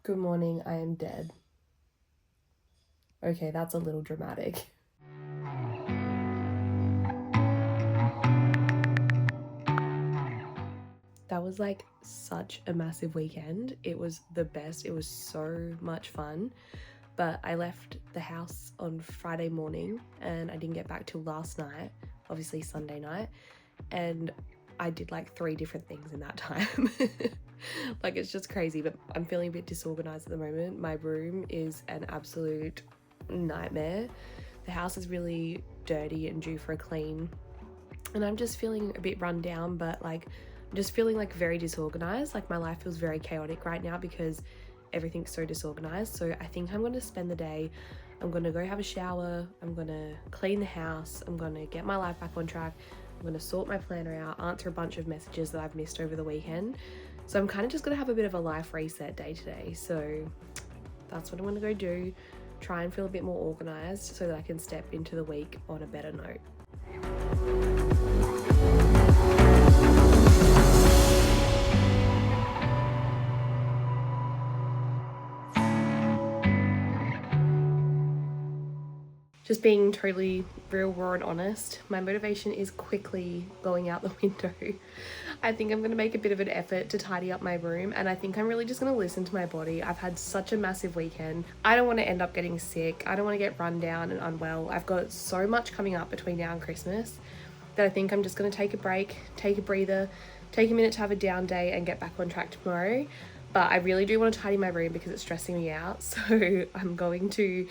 Good morning, I am dead. Okay, that's a little dramatic. That was like such a massive weekend. It was the best. It was so much fun. But I left the house on Friday morning and I didn't get back till last night, obviously Sunday night. And I did like 3 different things in that time. Like, it's just crazy, but I'm feeling a bit disorganized at the moment. My room is an absolute nightmare. The house is really dirty and due for a clean. And I'm just feeling a bit run down, but like, I'm just feeling like very disorganized. Like, my life feels very chaotic right now because everything's so disorganized. So I think I'm going to spend the day, I'm going to go have a shower, I'm going to clean the house, I'm going to get my life back on track, I'm going to sort my planner out, answer a bunch of messages that I've missed over the weekend. So I'm kind of just going to have a bit of a life reset day today. So that's what I'm going to go do, try and feel a bit more organized so that I can step into the week on a better note. Just being totally real, raw and honest, my motivation is quickly going out the window. I think I'm going to make a bit of an effort to tidy up my room, and I think I'm really just going to listen to my body. I've had such a massive weekend. I don't want to end up getting sick. I don't want to get run down and unwell. I've got so much coming up between now and Christmas that I think I'm just going to take a break, take a breather, take a minute to have a down day and get back on track tomorrow. But I really do want to tidy my room because it's stressing me out. So I'm going to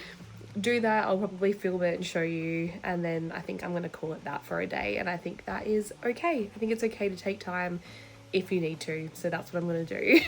do that. I'll probably film it and show you, and then I think I'm going to call it that for a day, and I think that is okay. I think it's okay to take time if you need to, so that's what I'm going to do.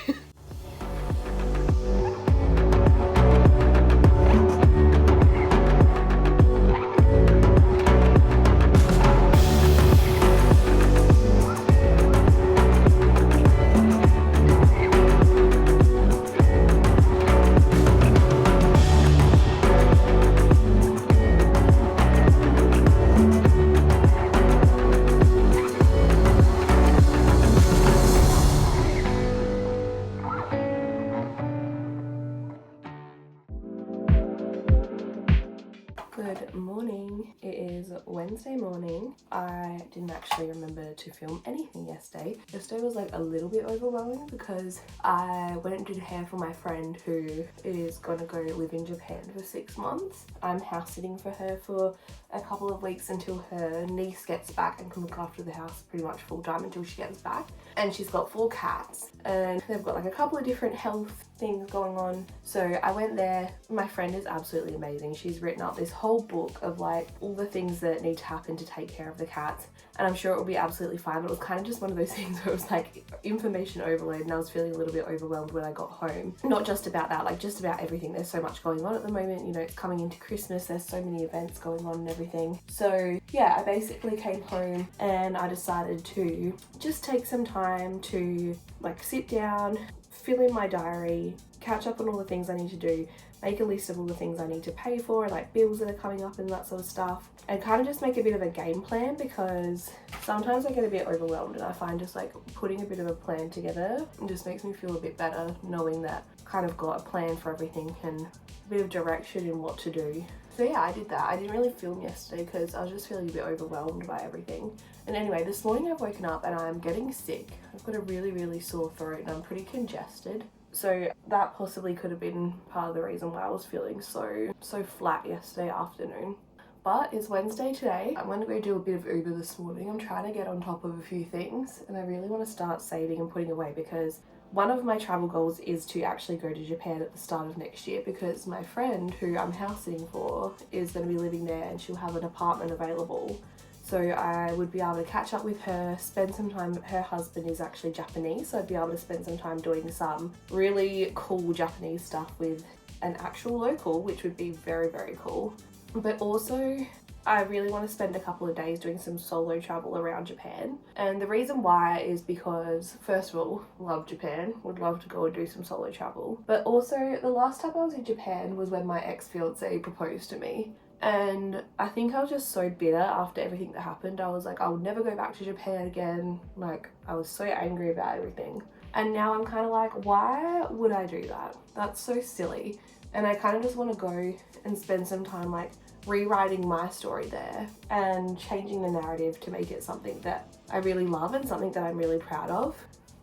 Good morning. It is Wednesday morning. I didn't actually remember to film anything yesterday. Yesterday was like a little bit overwhelming because I went and did hair for my friend who is gonna go live in Japan for 6 months. I'm house sitting for her for a couple of weeks until her niece gets back and can look after the house pretty much full time until she gets back. And she's got 4 cats and they've got like a couple of different health things going on. So I went there. My friend is absolutely amazing. She's written up this whole book of like all the things that need to happen to take care of the cats, and I'm sure it will be absolutely fine. But it was kind of just one of those things where it was like information overload, and I was feeling a little bit overwhelmed when I got home. Not just about that, like just about everything. There's so much going on at the moment, you know, it's coming into Christmas, there's so many events going on and everything. So yeah, I basically came home and I decided to just take some time to like sit down, fill in my diary, catch up on all the things I need to do, make a list of all the things I need to pay for, like bills that are coming up and that sort of stuff, and kind of just make a bit of a game plan, because sometimes I get a bit overwhelmed and I find just like putting a bit of a plan together just makes me feel a bit better, knowing that I kind of got a plan for everything and a bit of direction in what to do. So yeah, I did that. I didn't really film yesterday because I was just feeling a bit overwhelmed by everything. And anyway, this morning I've woken up and I'm getting sick. I've got a really sore throat and I'm pretty congested. So that possibly could have been part of the reason why I was feeling so flat yesterday afternoon. But it's Wednesday today. I'm going to go do a bit of Uber this morning. I'm trying to get on top of a few things and I really want to start saving and putting away, because one of my travel goals is to actually go to Japan at the start of next year, because my friend who I'm house sitting for is going to be living there and she'll have an apartment available. So I would be able to catch up with her, spend some time. Her husband is actually Japanese, so I'd be able to spend some time doing some really cool Japanese stuff with an actual local, which would be very cool. But also, I really want to spend a couple of days doing some solo travel around Japan. And the reason why is because, first of all, love Japan, would love to go and do some solo travel. But also, the last time I was in Japan was when my ex-fiance proposed to me. And I think I was just so bitter after everything that happened. I was like, I would never go back to Japan again. Like, I was so angry about everything. And now I'm kind of like, why would I do that? That's so silly. And I kind of just want to go and spend some time like rewriting my story there and changing the narrative to make it something that I really love and something that I'm really proud of.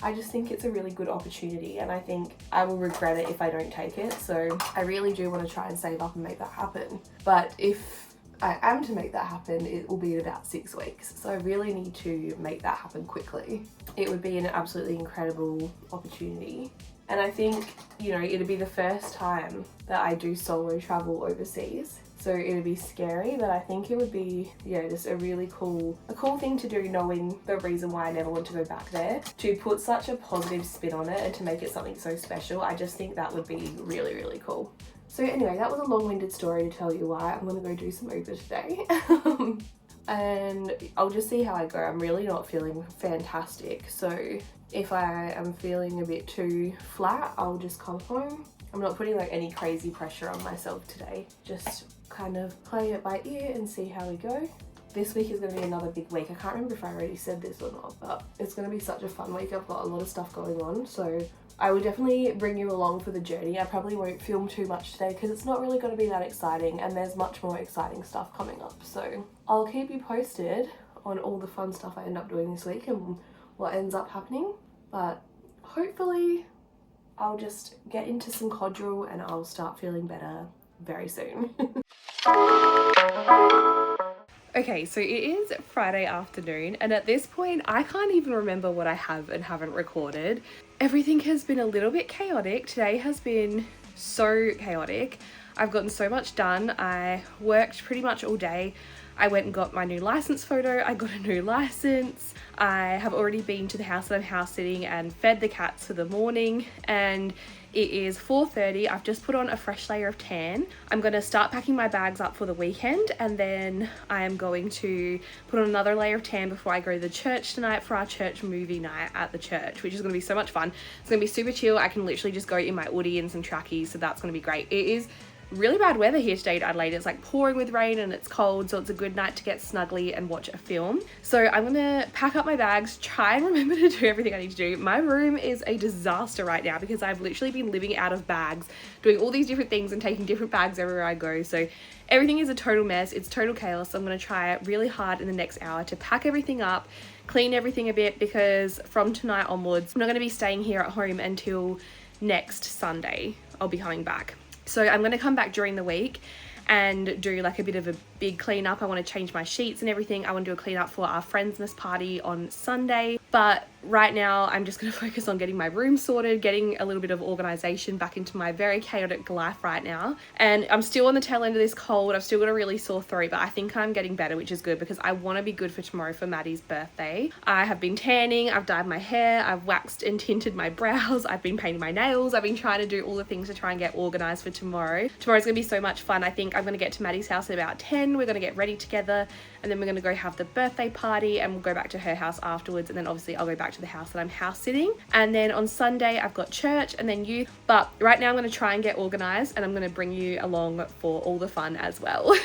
I just think it's a really good opportunity, and I think I will regret it if I don't take it. So I really do want to try and save up and make that happen. But if I am to make that happen, it will be in about 6 weeks. So I really need to make that happen quickly. It would be an absolutely incredible opportunity. And I think, you know, it'd be the first time that I do solo travel overseas. So it'd be scary, but I think it would be, yeah, just a really cool thing to do, knowing the reason why I never want to go back there. To put such a positive spin on it and to make it something so special, I just think that would be really, really cool. So anyway, that was a long-winded story to tell you why I'm gonna go do some Uber today. And I'll just see how I go. I'm really not feeling fantastic. So if I am feeling a bit too flat, I'll just come home. I'm not putting like any crazy pressure on myself today. Just kind of play it by ear and see how we go. This week is going to be another big week. I can't remember if I already said this or not, but it's going to be such a fun week. I've got a lot of stuff going on, so I will definitely bring you along for the journey. I probably won't film too much today because it's not really going to be that exciting, and there's much more exciting stuff coming up. So I'll keep you posted on all the fun stuff I end up doing this week and what ends up happening. But hopefully I'll just get into some Codral and I'll start feeling better very soon. Okay, so it is Friday afternoon, and at this point I can't even remember what I have and haven't recorded. Everything has been a little bit chaotic. Today has been so chaotic. I've gotten so much done. I worked pretty much all day. I went and got my new license photo. I got a new license. I have already been to the house that I'm house sitting and fed the cats for the morning, and it is 4:30. I've just put on a fresh layer of tan. I'm going to start packing my bags up for the weekend, and then I am going to put on another layer of tan before I go to the church tonight for our church movie night at the church, which is going to be so much fun. It's going to be super chill. I can literally just go in my hoodie and some trackies, so that's going to be great. It is really bad weather here today in Adelaide. It's like pouring with rain and it's cold, so it's a good night to get snuggly and watch a film. So I'm gonna pack up my bags, try and remember to do everything I need to do. My room is a disaster right now because I've literally been living out of bags, doing all these different things and taking different bags everywhere I go. So everything is a total mess. It's total chaos. So I'm gonna try really hard in the next hour to pack everything up, clean everything a bit, because from tonight onwards, I'm not gonna be staying here at home until next Sunday. I'll be coming back. So I'm going to come back during the week and do like a bit of a big cleanup. I want to change my sheets and everything. I want to do a cleanup for our Friendsmas party on Sunday. But right now I'm just going to focus on getting my room sorted, getting a little bit of organization back into my very chaotic life right now. And I'm still on the tail end of this cold. I've still got a really sore throat, but I think I'm getting better, which is good because I want to be good for tomorrow for Maddie's birthday. I have been tanning, I've dyed my hair, I've waxed and tinted my brows, I've been painting my nails, I've been trying to do all the things to try and get organized for tomorrow. Tomorrow's going to be so much fun. I think I'm going to get to Maddie's house at about 10. We're going to get ready together, and then we're going to go have the birthday party, and we'll go back to her house afterwards, and then obviously I'll go back to the house that I'm house sitting. And then on Sunday I've got church and then youth. But right now I'm going to try and get organized, and I'm going to bring you along for all the fun as well.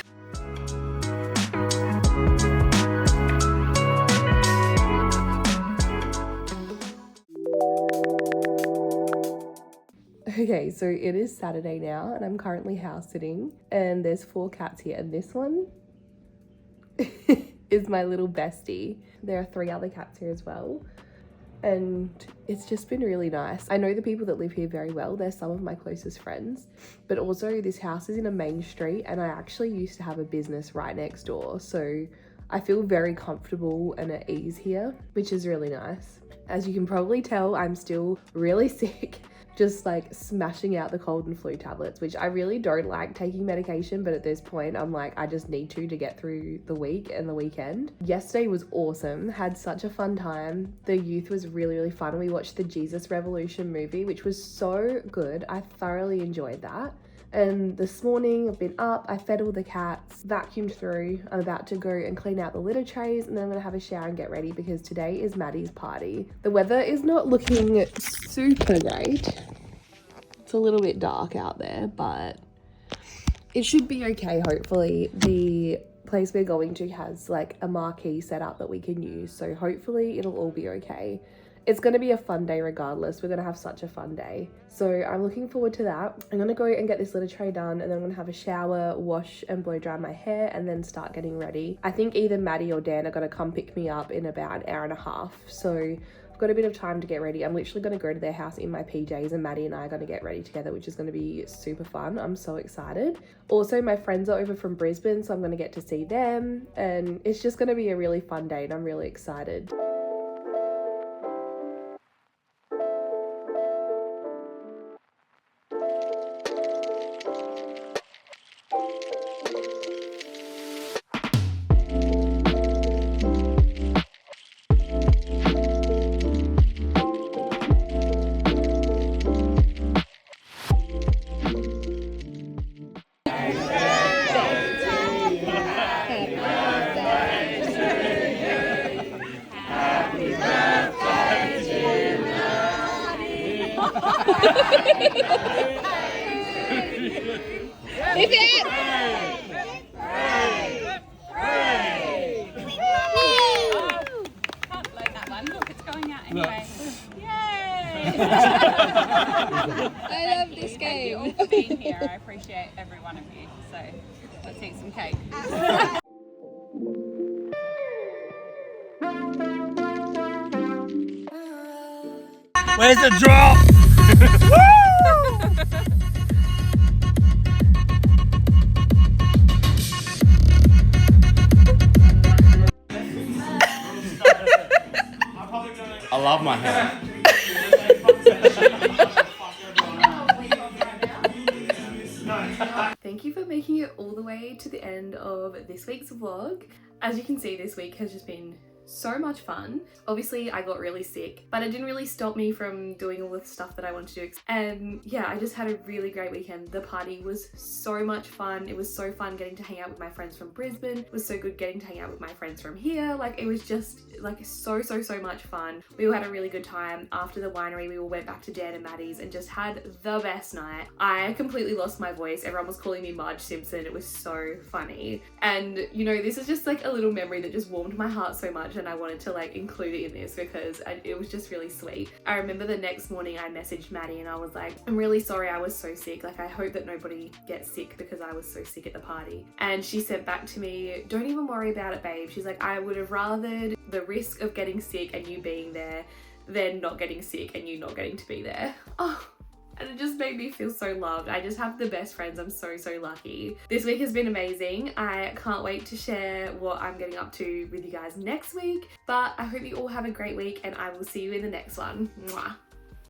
Okay, so it is Saturday now and I'm currently house sitting, and there's 4 cats here, and this one is my little bestie. There are 3 other cats here as well, and it's just been really nice. I know the people that live here very well. They're some of my closest friends, but also this house is in a main street, and I actually used to have a business right next door, so I feel very comfortable and at ease here, which is really nice. As you can probably tell, I'm still really sick, just like smashing out the cold and flu tablets, which I really don't like taking medication, but at this point I'm like, I just need to get through the week and the weekend. Yesterday was awesome, had such a fun time. The youth was really fun. We watched the Jesus Revolution movie, which was so good. I thoroughly enjoyed that. And this morning I've been up, I fed all the cats, vacuumed through. I'm about to go and clean out the litter trays, and then I'm gonna have a shower and get ready because today is Maddie's party. The weather is not looking super great. It's a little bit dark out there, but it should be okay, hopefully. The place we're going to has like a marquee set up that we can use, so hopefully it'll all be okay. it's going to be a fun day regardless. We're going to have such a fun day. So I'm looking forward to that. I'm going to go and get this litter tray done, and then I'm going to have a shower, wash and blow dry my hair, and then start getting ready. I think either Maddie or Dan are going to come pick me up in about an hour and a half. So I've got a bit of time to get ready. I'm literally going to go to their house in my PJs, and Maddie and I are going to get ready together, which is going to be super fun. I'm so excited. Also, my friends are over from Brisbane, so I'm going to get to see them, and it's just going to be a really fun day, and I'm really excited. I love this game. Thank you all for being here. I appreciate every one of you. So let's eat some cake. Where's the drop? I love my hair. Thank you for making it all the way to the end of this week's vlog. As you can see, this week has just been so much fun. Obviously I got really sick, but it didn't really stop me from doing all the stuff that I wanted to do. And yeah, I just had a really great weekend. The party was so much fun. It was so fun getting to hang out with my friends from Brisbane. It was so good getting to hang out with my friends from here. Like, it was just like so much fun. We all had a really good time. After the winery, we all went back to Dan and Maddie's and just had the best night. I completely lost my voice. Everyone was calling me Marge Simpson. It was so funny. And you know, this is just like a little memory that just warmed my heart so much, and I wanted to like include it in this because it was just really sweet. I remember the next morning I messaged Maddie and I was like, I'm really sorry I was so sick. Like, I hope that nobody gets sick because I was so sick at the party. And she sent back to me, don't even worry about it, babe. She's like, I would have rathered the risk of getting sick and you being there than not getting sick and you not getting to be there. Oh. And it just made me feel so loved. I just have the best friends. I'm so lucky. This week has been amazing. I can't wait to share what I'm getting up to with you guys next week. But I hope you all have a great week, and I will see you in the next one. Mwah.